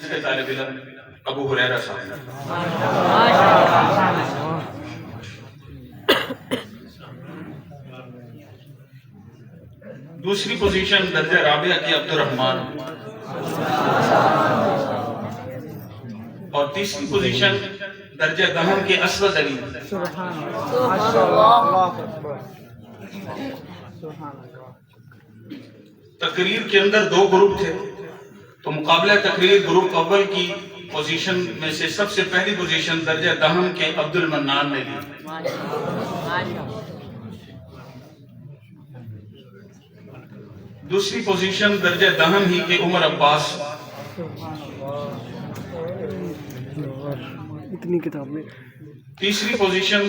سے طالب علم ابو ہریرہ صاحب. دوسری پوزیشن درجہ رابعہ کی عبد الرحمن اور تیسری پوزیشن درجہ دہم کے اسود علی. تقریر کے اندر دو گروپ تھے تو مقابلہ تقریر گروپ اول کی پوزیشن میں سے سب سے پہلی پوزیشن درجہ دہم کے عبد المنان نے لی. دوسری پوزیشن درجہ دہم ہی کے عمر عباس. اتنی کتاب میں. تیسری پوزیشن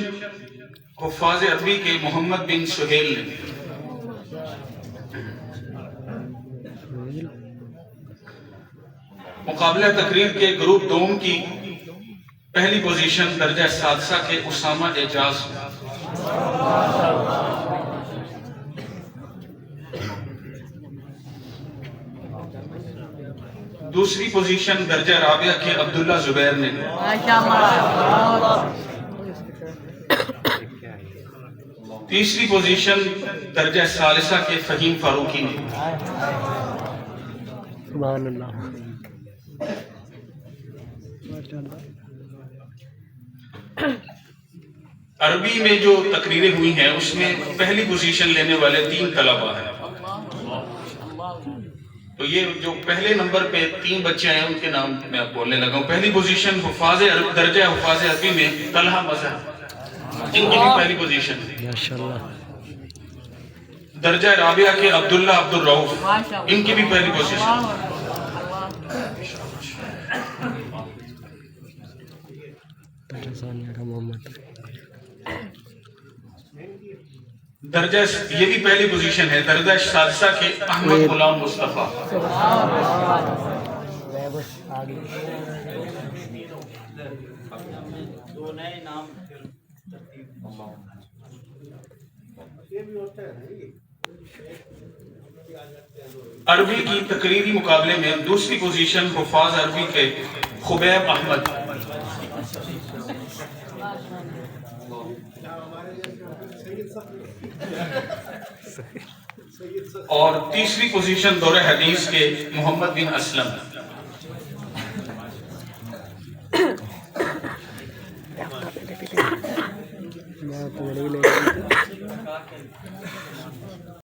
حفاظ عربی کے محمد بن سہیل نے. مقابلہ تقریر کے گروپ دوم کی پہلی پوزیشن درجہ سادسہ کے اسامہ اعجاز. دوسری پوزیشن درجہ رابعہ کے عبداللہ زبیر نے. تیسری پوزیشن درجہ ثالثہ کے فہیم فاروقی نے. سبحان اللہ. عربی میں جو تقریریں ہوئی ہیں اس میں پہلی پوزیشن لینے والے 3 طلبہ ہیں. تو یہ جو پہلے نمبر پہ 3 بچے ہیں ان کے نام میں اب بولنے لگا ہوں. پہلی پوزیشن درجہ حفاظ عربی میں طلحہ مظہر، ان کی بھی پہلی پوزیشن. ماشاءاللہ. درجہ رابعہ کے عبداللہ عبد الرؤف، ان کی بھی پہلی پوزیشن. درجہ یہ بھی پہلی پوزیشن ہے درجہ سادسہ کے احمد غلام مصطفیٰ. عربی کی تقریری مقابلے میں دوسری پوزیشن حفاظ عربی کے خبیب احمد. اور تیسری پوزیشن دور حدیث کے محمد بن اسلم.